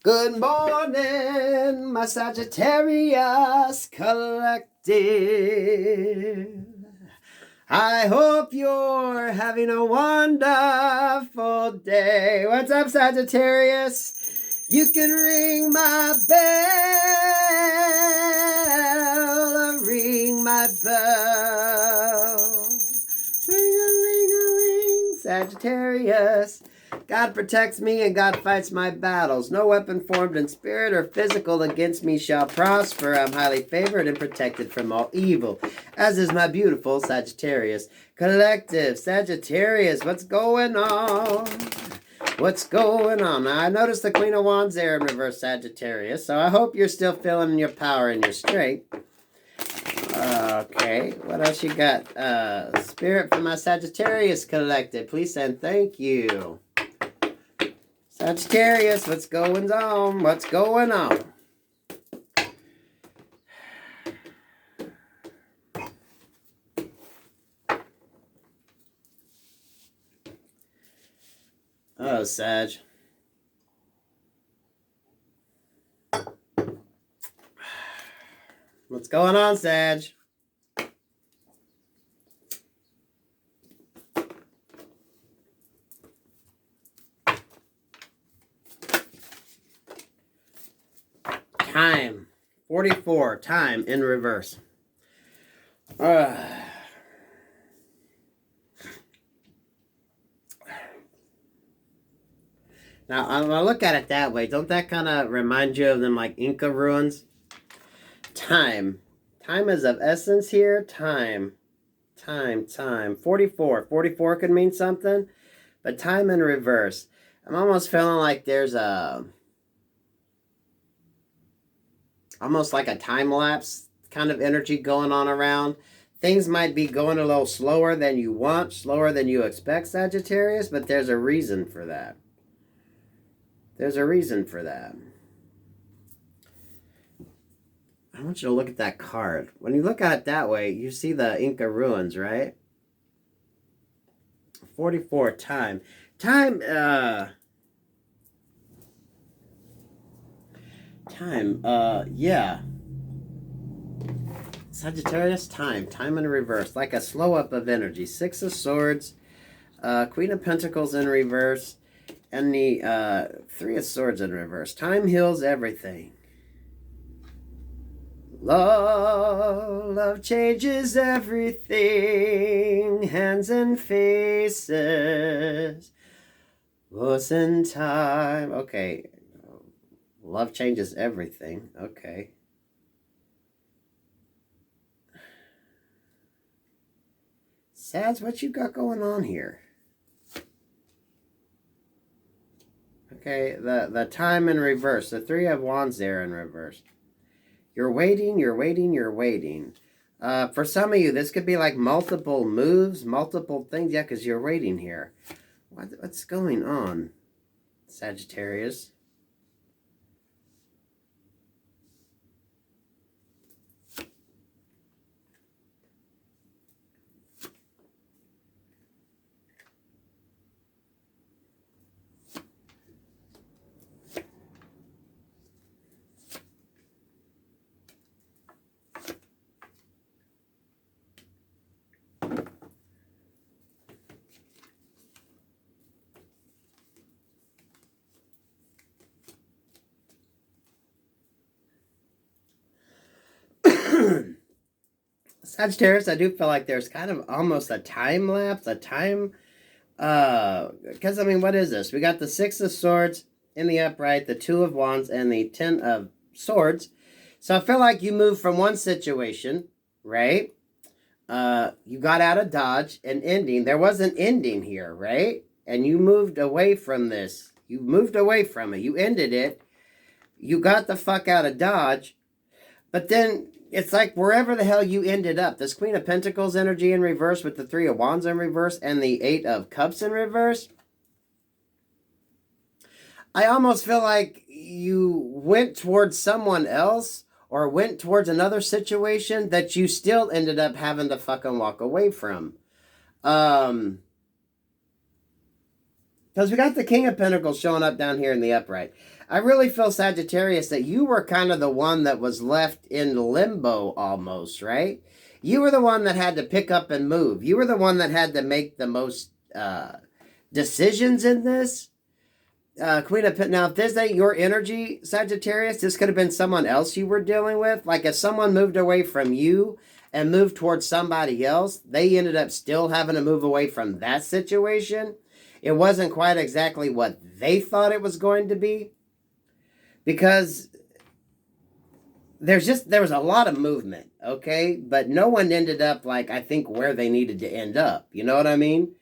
Good morning, my Sagittarius collective. I hope you're having a wonderful day. What's up, Sagittarius? You can ring my bell, ring my bell. Ring-a-ling-a-ling, Sagittarius. God protects me and God fights my battles. No weapon formed in spirit or physical against me shall prosper. I'm highly favored and protected from all evil, as is my beautiful Sagittarius collective. Sagittarius, what's going on? What's going on? Now, I noticed the Queen of Wands there in reverse, Sagittarius, so I hope you're still feeling your power and your strength. Okay, what else you got? Spirit from my Sagittarius collective, please and thank you. Sagittarius, what's going on? What's going on? Oh, Sag. What's going on, Sag? Time. 44. Time in reverse. Now, I'm going to look at it that way. Don't that kind of remind you of them like Inca ruins? Time. Time is of essence here. Time. 44. 44 could mean something, but time in reverse. I'm almost feeling like there's almost like a time lapse kind of energy going on around. Things might be going a little slower than you want, slower than you expect, Sagittarius, but there's a reason for that. There's a reason for that. I want you to look at that card. When you look at it that way, you see the Inca ruins, right? 44, time. Time, yeah. Sagittarius, time in reverse, like a slow up of energy. 6 of Swords, Queen of Pentacles in reverse, and the 3 of Swords in reverse. Time heals everything. Love changes everything. Hands and faces. Was in time. Okay. Love changes everything. Okay. Sads, what you got going on here? Okay, the time in reverse. The 3 of Wands there in reverse. You're waiting. For some of you, this could be like multiple moves, multiple things. Yeah, because you're waiting here. What's going on, Sagittarius? Sagittarius, I do feel like there's kind of almost a time lapse, because, I mean, what is this? We got the 6 of Swords in the upright, the 2 of Wands, and the 10 of Swords. So I feel like you moved from one situation, right? You got out of Dodge, an ending. There was an ending here, right? And you moved away from this. You moved away from it. You ended it. You got the fuck out of Dodge. But then it's like wherever the hell you ended up. This Queen of Pentacles energy in reverse with the 3 of Wands in reverse and the 8 of Cups in reverse. I almost feel like you went towards someone else or went towards another situation that you still ended up having to fucking walk away from. Because we got the King of Pentacles showing up down here in the upright. I really feel, Sagittarius, that you were kind of the one that was left in limbo almost, right? You were the one that had to pick up and move. You were the one that had to make the most decisions in this. Queen of Now, if this ain't your energy, Sagittarius, this could have been someone else you were dealing with. Like if someone moved away from you and moved towards somebody else, they ended up still having to move away from that situation. It wasn't quite exactly what they thought it was going to be. Because there was a lot of movement, okay? But no one ended up, like, I think, where they needed to end up. You know what I mean?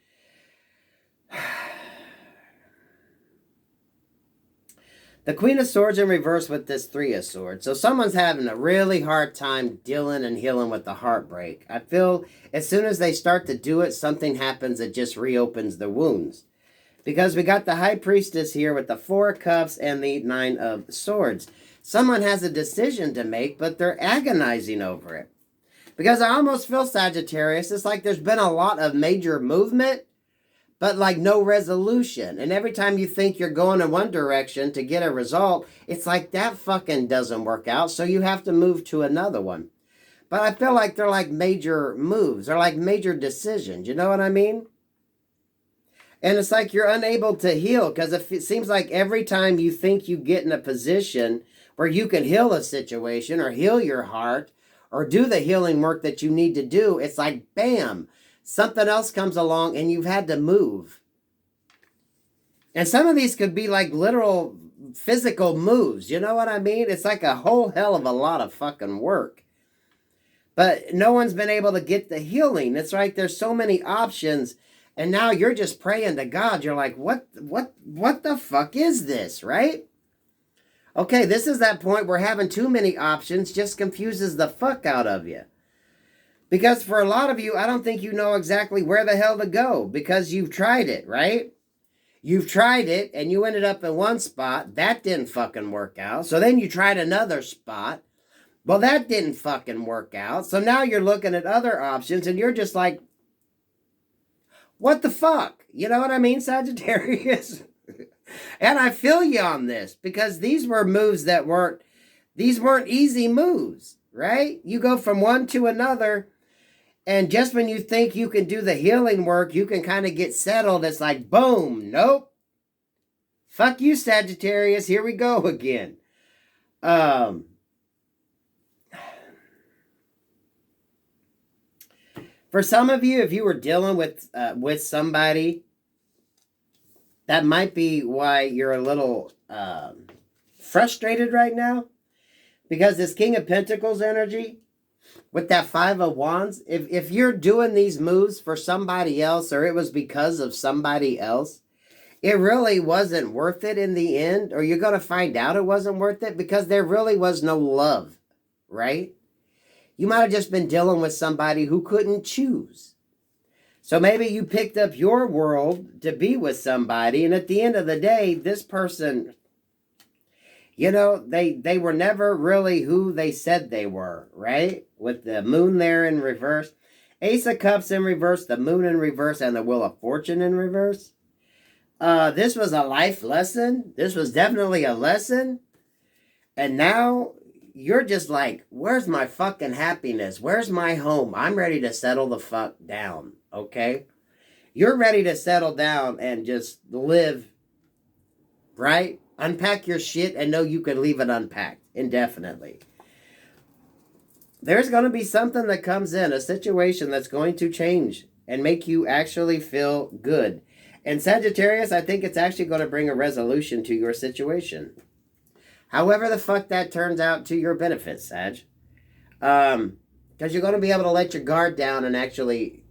The Queen of Swords in reverse with this Three of Swords. So someone's having a really hard time dealing and healing with the heartbreak. I feel as soon as they start to do it, something happens that just reopens the wounds. Because we got the High Priestess here with the Four of Cups and the Nine of Swords. Someone has a decision to make, but they're agonizing over it. Because I almost feel, Sagittarius, it's like there's been a lot of major movement, but like no resolution. And every time you think you're going in one direction to get a result, it's like that fucking doesn't work out, so you have to move to another one. But I feel like they're like major moves. They're like major decisions. You know what I mean? And it's like you're unable to heal because it seems like every time you think you get in a position where you can heal a situation or heal your heart or do the healing work that you need to do, it's like, bam, something else comes along and you've had to move. And some of these could be like literal physical moves. You know what I mean? It's like a whole hell of a lot of fucking work. But no one's been able to get the healing. It's like there's so many options. And now you're just praying to God. You're like, what the fuck is this, right? Okay, this is that point where having too many options just confuses the fuck out of you. Because for a lot of you, I don't think you know exactly where the hell to go because you've tried it, right? You've tried it and you ended up in one spot. That didn't fucking work out. So then you tried another spot. Well, that didn't fucking work out. So now you're looking at other options and you're just like, what the fuck? You know what I mean, Sagittarius? And I feel you on this because these were moves that weren't easy moves, right? You go from one to another, and just when you think you can do the healing work, you can kind of get settled. It's like, boom, nope. Fuck you, Sagittarius. Here we go again. For some of you, if you were dealing with somebody, that might be why you're a little frustrated right now. Because this King of Pentacles energy, with that Five of Wands, if you're doing these moves for somebody else, or it was because of somebody else, it really wasn't worth it in the end, or you're going to find out it wasn't worth it because there really was no love, right? You might have just been dealing with somebody who couldn't choose. So maybe you picked up your world to be with somebody, and at the end of the day, this person, you know, they were never really who they said they were, right? With the moon there in reverse, Ace of Cups in reverse, the moon in reverse, and the Wheel of Fortune in reverse. This was a life lesson. This was definitely a lesson. And now you're just like, where's my fucking happiness? Where's my home? I'm ready to settle the fuck down, okay? You're ready to settle down and just live, right? Unpack your shit and know you can leave it unpacked indefinitely. There's going to be something that comes in, a situation that's going to change and make you actually feel good. And Sagittarius, I think it's actually going to bring a resolution to your situation. However the fuck that turns out to your benefit, Sag. Because you're going to be able to let your guard down and actually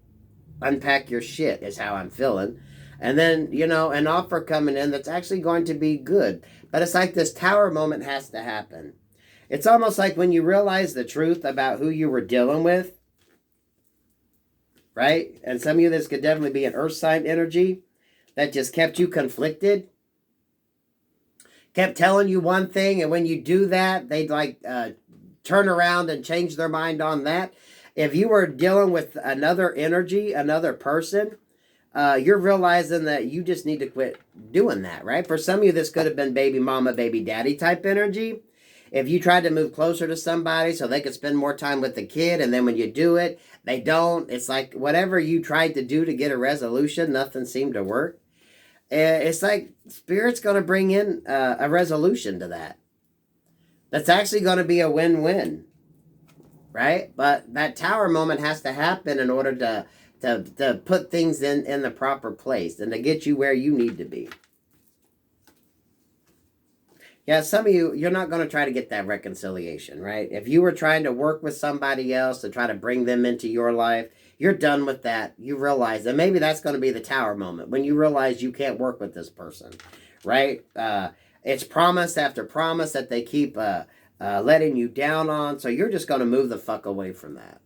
unpack your shit is how I'm feeling. And then, you know, an offer coming in that's actually going to be good. But it's like this tower moment has to happen. It's almost like when you realize the truth about who you were dealing with, right? And some of you, this could definitely be an earth sign energy that just kept you conflicted. Kept telling you one thing, and when you do that, they'd like turn around and change their mind on that. If you were dealing with another energy, another person, you're realizing that you just need to quit doing that, right? For some of you, this could have been baby mama, baby daddy type energy. If you tried to move closer to somebody so they could spend more time with the kid, and then when you do it, they don't. It's like whatever you tried to do to get a resolution, nothing seemed to work. It's like Spirit's going to bring in a resolution to that. That's actually going to be a win-win, right? But that tower moment has to happen in order to put things in the proper place and to get you where you need to be. Yeah, some of you, you're not going to try to get that reconciliation, right? If you were trying to work with somebody else to try to bring them into your life, you're done with that. You realize that maybe that's going to be the tower moment when you realize you can't work with this person, right? It's promise after promise that they keep letting you down on. So you're just going to move the fuck away from that,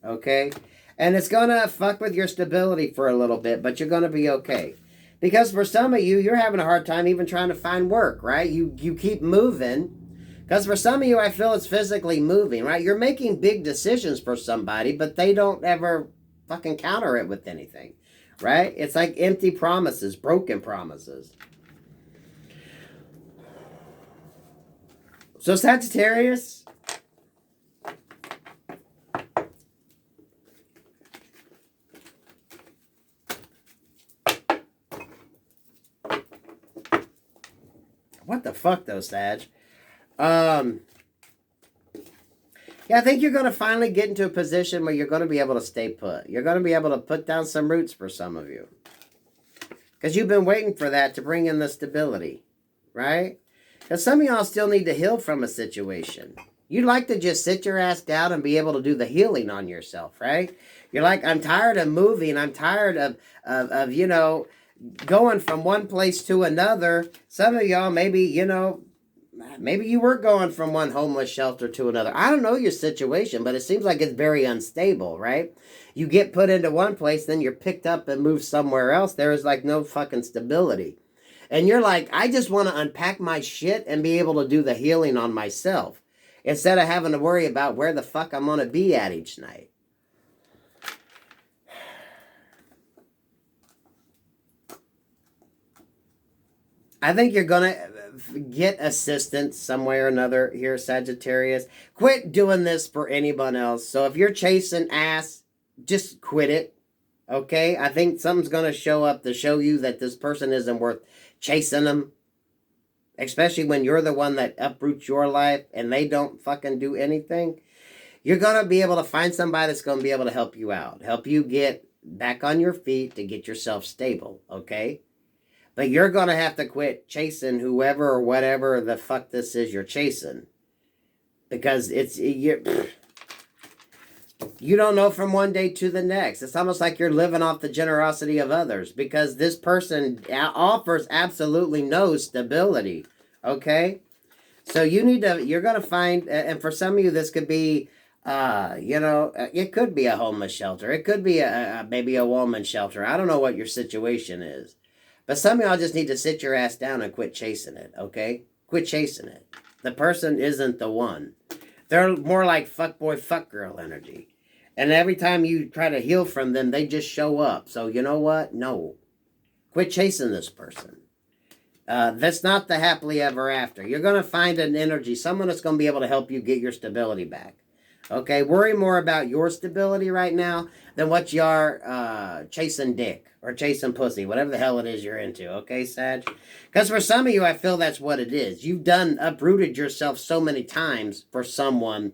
okay? And it's going to fuck with your stability for a little bit, but you're going to be okay. Because for some of you, you're having a hard time even trying to find work, right? You keep moving. Because for some of you, I feel it's physically moving, right? You're making big decisions for somebody, but they don't ever fucking counter it with anything, right? It's like empty promises, broken promises. So Sagittarius, what the fuck though, Sag? Yeah, I think you're going to finally get into a position where you're going to be able to stay put. You're going to be able to put down some roots for some of you. Because you've been waiting for that to bring in the stability, right? Because some of y'all still need to heal from a situation. You'd like to just sit your ass down and be able to do the healing on yourself, right? You're like, I'm tired of moving. I'm tired of you know, going from one place to another. Some of y'all maybe, you know, maybe you were going from one homeless shelter to another. I don't know your situation, but it seems like it's very unstable, right? You get put into one place, then you're picked up and moved somewhere else. There is like no fucking stability. And you're like, I just want to unpack my shit and be able to do the healing on myself instead of having to worry about where the fuck I'm going to be at each night. I think you're going to get assistance some way or another here, Sagittarius. Quit doing this for anyone else. So if you're chasing ass, just quit it. Okay? I think something's going to show up to show you that this person isn't worth chasing them. Especially when you're the one that uproots your life and they don't fucking do anything. You're going to be able to find somebody that's going to be able to help you out. Help you get back on your feet to get yourself stable. Okay? But you're going to have to quit chasing whoever or whatever the fuck this is you're chasing. Because you don't know from one day to the next. It's almost like you're living off the generosity of others. Because this person offers absolutely no stability. Okay? So you're going to find, and for some of you this could be, you know, it could be a homeless shelter. It could be maybe a woman's shelter. I don't know what your situation is. But some of y'all just need to sit your ass down and quit chasing it, okay? Quit chasing it. The person isn't the one. They're more like fuckboy, fuckgirl energy. And every time you try to heal from them, they just show up. So you know what? No. Quit chasing this person. That's not the happily ever after. You're going to find an energy, someone that's going to be able to help you get your stability back. Okay? Worry more about your stability right now than what you are chasing dick. Or chasing pussy, whatever the hell it is you're into, okay, Sag? Because for some of you, I feel that's what it is. You've uprooted yourself so many times for someone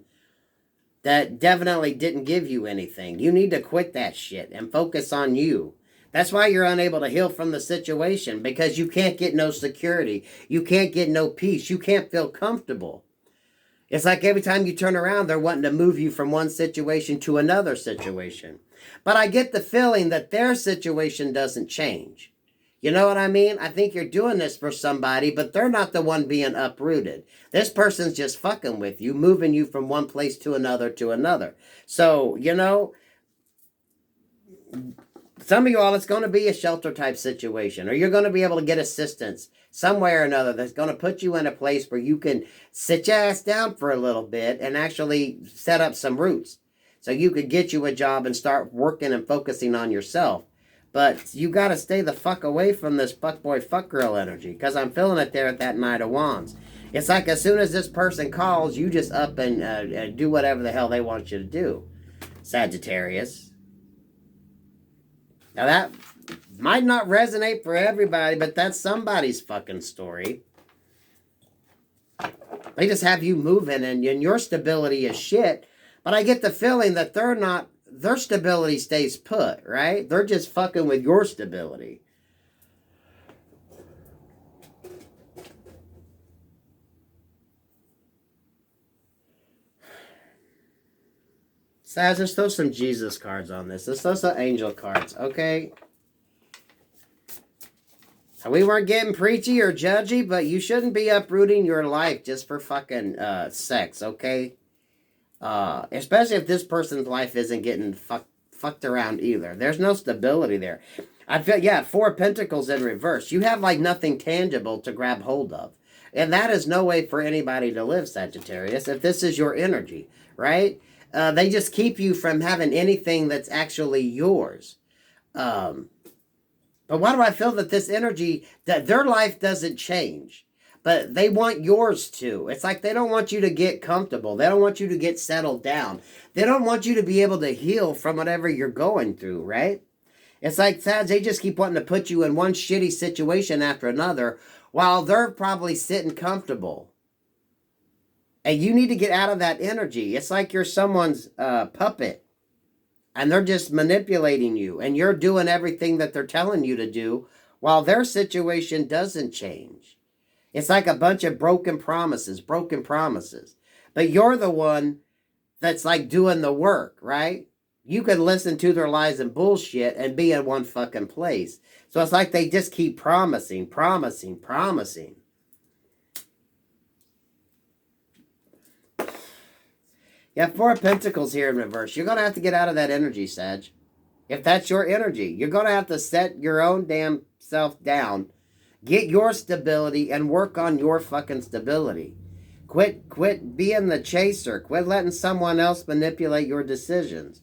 that definitely didn't give you anything. You need to quit that shit and focus on you. That's why you're unable to heal from the situation, because you can't get no security. You can't get no peace. You can't feel comfortable. It's like every time you turn around, they're wanting to move you from one situation to another situation. But I get the feeling that their situation doesn't change. You know what I mean? I think you're doing this for somebody, but they're not the one being uprooted. This person's just fucking with you, moving you from one place to another to another. So, you know, some of you all, it's going to be a shelter type situation, or you're going to be able to get assistance some way or another that's going to put you in a place where you can sit your ass down for a little bit and actually set up some roots. So you could get you a job and start working and focusing on yourself. But you got to stay the fuck away from this fuckboy, fuckgirl energy. Because I'm feeling it there at that Knight of Wands. It's like as soon as this person calls, you just up and do whatever the hell they want you to do. Sagittarius. Now that might not resonate for everybody, but that's somebody's fucking story. They just have you moving and your stability is shit. But I get the feeling that their stability stays put, right? They're just fucking with your stability. Saz, let's throw some Jesus cards on this. Let's throw some angel cards, okay? We weren't getting preachy or judgy, but you shouldn't be uprooting your life just for fucking sex, okay? Especially if this person's life isn't getting fucked around either. There's no stability there. I feel, yeah, 4 of Pentacles in reverse. You have like nothing tangible to grab hold of. And that is no way for anybody to live, Sagittarius, if this is your energy, right? They just keep you from having anything that's actually yours. But why do I feel that this energy, that their life doesn't change, but they want yours to? It's like they don't want you to get comfortable. They don't want you to get settled down. They don't want you to be able to heal from whatever you're going through, right? It's like, Sag, they just keep wanting to put you in one shitty situation after another while they're probably sitting comfortable. And you need to get out of that energy. It's like you're someone's puppet. And they're just manipulating you. And you're doing everything that they're telling you to do while their situation doesn't change. It's like a bunch of broken promises. But you're the one that's like doing the work, right? You could listen to their lies and bullshit and be in one fucking place. So it's like they just keep promising. You have 4 of Pentacles here in reverse. You're going to have to get out of that energy, Sag. If that's your energy, you're going to have to set your own damn self down. Get your stability and work on your fucking stability. Quit being the chaser. Quit letting someone else manipulate your decisions.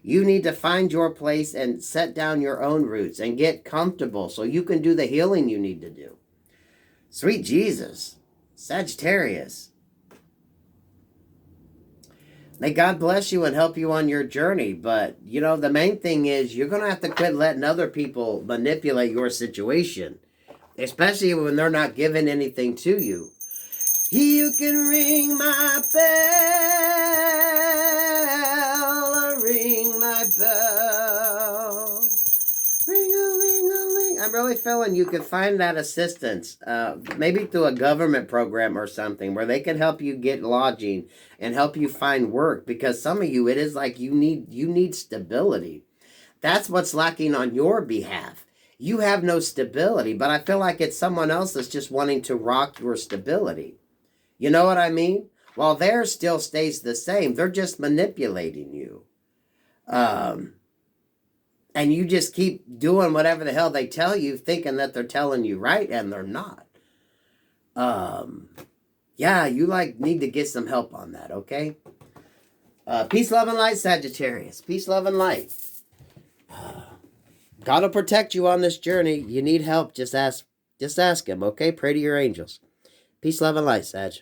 You need to find your place and set down your own roots and get comfortable so you can do the healing you need to do. Sweet Jesus. Sagittarius. May God bless you and help you on your journey. But, you know, the main thing is you're going to have to quit letting other people manipulate your situation. Especially when they're not giving anything to you. You can ring my bell, ring my bell. Ring-a-ling-a-ling. I'm really feeling you could find that assistance, maybe through a government program or something where they can help you get lodging and help you find work. Because some of you, it is like you need stability. That's what's lacking on your behalf. You have no stability, but I feel like it's someone else that's just wanting to rock your stability. You know what I mean? While theirs still stays the same, they're just manipulating you. And you just keep doing whatever the hell they tell you, thinking that they're telling you right, and they're not. Yeah, you need to get some help on that, okay? Peace, love, and light, Sagittarius. Peace, love, and light. God will protect you on this journey. You need help, just ask him, okay? Pray to your angels. Peace, love, and light, Sag.